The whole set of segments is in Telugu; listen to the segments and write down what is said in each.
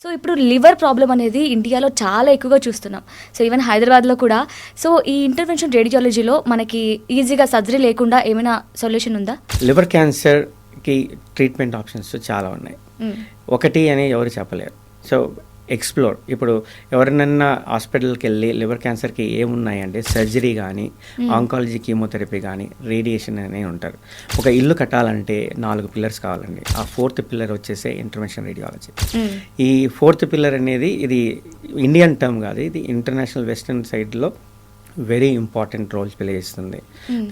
సో ఇప్పుడు లివర్ ప్రాబ్లం అనేది ఇండియాలో చాలా ఎక్కువగా చూస్తున్నాం. సో ఈవెన్ హైదరాబాద్లో కూడా. సో ఈ ఇంటర్వెన్షన్ రేడియాలజీలో మనకి ఈజీగా సర్జరీ లేకుండా ఏమైనా సొల్యూషన్ ఉందా? లివర్ క్యాన్సర్కి ట్రీట్మెంట్ ఆప్షన్స్ చాలా ఉన్నాయి. ఒకటి అని ఎవరు చెప్పలేరు. So explore. ఇప్పుడు ఎవరినన్నా హాస్పిటల్కి వెళ్ళి లివర్ క్యాన్సర్కి ఏమున్నాయంటే సర్జరీ కానీ, ఆంకాలజీ, కీమోథెరపీ కానీ, రేడియేషన్ అనే ఉంటారు. ఒక ఇల్లు కట్టాలంటే 4 పిల్లర్స్ కావాలండి. ఆ 4th పిల్లర్ వచ్చేసే ఇంటర్వెన్షన్ రేడియాలజీ. ఈ 4th పిల్లర్ అనేది ఇది ఇండియన్ టర్మ్ కాదు, ఇది ఇంటర్నేషనల్ వెస్టర్న్ సైడ్లో వెరీ ఇంపార్టెంట్ రోల్స్ ప్లే చేస్తుంది.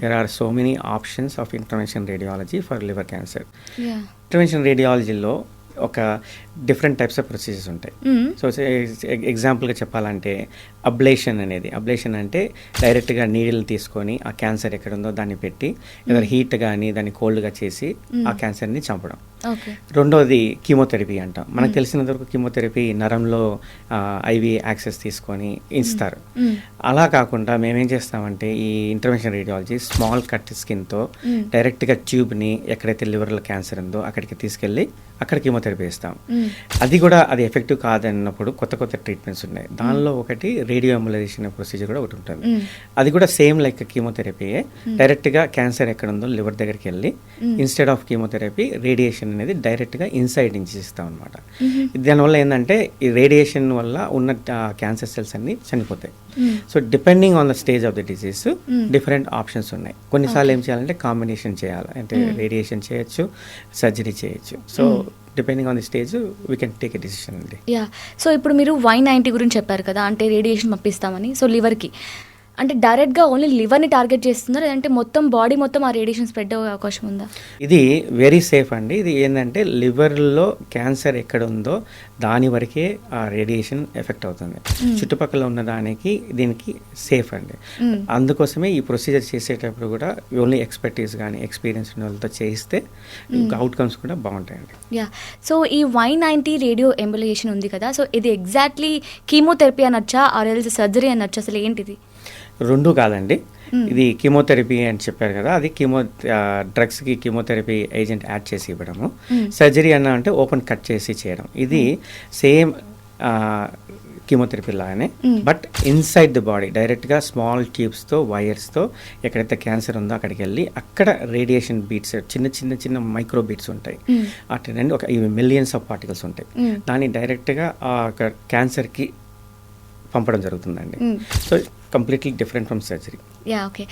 There are so many options of intervention radiology for liver cancer. Intervention రేడియాలజీలో ఒక డిఫరెంట్ టైప్స్ ఆఫ్ ప్రొసీజర్స్ ఉంటాయి. సో ఎగ్జాంపుల్గా చెప్పాలంటే అబ్లేషన్ అనేది, అబ్లేషన్ అంటే డైరెక్ట్గా నీడిల్ని తీసుకొని ఆ క్యాన్సర్ ఎక్కడ ఉందో దాన్ని పెట్టి ఏదైనా హీట్ కానీ దాన్ని కోల్డ్గా చేసి ఆ క్యాన్సర్ని చంపడం. రెండోది కీమోథెరపీ అంటాం. మనకు తెలిసినంత వరకు కీమోథెరపీ నరంలో ఐవి యాక్సెస్ తీసుకొని ఇస్తారు. అలా కాకుండా మేమేం చేస్తామంటే ఈ ఇంటర్వెన్షన్ రేడియాలజీ స్మాల్ కట్ స్కిన్తో డైరెక్ట్గా ట్యూబ్ని ఎక్కడైతే లివర్లో క్యాన్సర్ ఉందో అక్కడికి తీసుకెళ్ళి అక్కడ కీమోథెరపీ ఇస్తాం. అది ఎఫెక్టివ్ కాదన్నప్పుడు కొత్త కొత్త ట్రీట్మెంట్స్ ఉన్నాయి. దానిలో ఒకటి రేడియో ఎంబలైజేషన్ ప్రొసీజర్ కూడా ఒకటి ఉంటుంది. అది కూడా సేమ్ లైక్ కీమోథెరపీయే. డైరెక్ట్గా క్యాన్సర్ ఎక్కడ ఉందో లివర్ దగ్గరికి వెళ్ళి ఇన్స్టెడ్ ఆఫ్ కీమోథెరపీ రేడియేషన్ అనేది డైరెక్ట్గా ఇన్సైడ్ నుంచి ఇస్తాం అనమాట. దానివల్ల ఏంటంటే ఈ రేడియేషన్ వల్ల ఉన్న క్యాన్సర్ సెల్స్ అన్ని చనిపోతాయి. So depending on the stage of the disease different options ఉన్నాయి. కొన్నిసార్లు ఏం చేయాలంటే కాంబినేషన్ చేయాలి, అంటే రేడియేషన్ చేయొచ్చు, సర్జరీ చేయొచ్చు. So depending on the stage we can take a decision అండి. సో ఇప్పుడు మీరు Y90 గురించి చెప్పారు కదా, అంటే రేడియేషన్ పంపిస్తామని. సో లివర్కి అంటే డైరెక్ట్గా ఓన్లీ లివర్ని టార్గెట్ చేస్తుందా, లేదంటే మొత్తం బాడీ మొత్తం ఆ రేడియేషన్ స్ప్రెడ్ అయ్యే అవకాశం ఉందా? ఇది వెరీ సేఫ్ అండి. ఇది ఏంటంటే లివర్లో క్యాన్సర్ ఎక్కడ ఉందో దాని వరకే ఆ రేడియేషన్ ఎఫెక్ట్ అవుతుంది. చుట్టుపక్కల ఉన్న దానికి దీనికి సేఫ్ అండి. అందుకోసమే ఈ ప్రొసీజర్ చేసేటప్పుడు కూడా ఓన్లీ ఎక్స్పర్టీస్ కానీ ఎక్స్పీరియన్స్ ఉన్న వాళ్ళతో చేయిస్తే అవుట్కమ్స్ కూడా బాగుంటాయండి. సో ఈ Y90 రేడియో ఎంబలైజేషన్ ఉంది కదా, సో ఇది ఎగ్జాక్ట్లీ కీమోథెరపీ అనొచ్చా ఆర్ ఎల్స్ సర్జరీ అనొచ్చా? అసలు ఏంటిది? రెండు కాదండి. ఇది కీమోథెరపీ అని చెప్పారు కదా, అది డ్రగ్స్కి కీమోథెరపీ ఏజెంట్ యాడ్ చేసి ఇవ్వడము. సర్జరీ అన్న అంటే ఓపెన్ కట్ చేసి చేయడం. ఇది సేమ్ కీమోథెరపీ లాగానే, బట్ ఇన్సైడ్ ది బాడీ డైరెక్ట్గా స్మాల్ ట్యూబ్స్తో వైర్స్తో ఎక్కడైతే క్యాన్సర్ ఉందో అక్కడికి వెళ్ళి అక్కడ రేడియేషన్ బీట్స్, చిన్న చిన్న చిన్న మైక్రో బీట్స్ ఉంటాయి. అటు ఒక మిలియన్స్ ఆఫ్ పార్టికల్స్ ఉంటాయి. దాన్ని డైరెక్ట్గా ఆ క్యాన్సర్కి పంపడం జరుగుతుందండి. So completely different from surgery. Okay.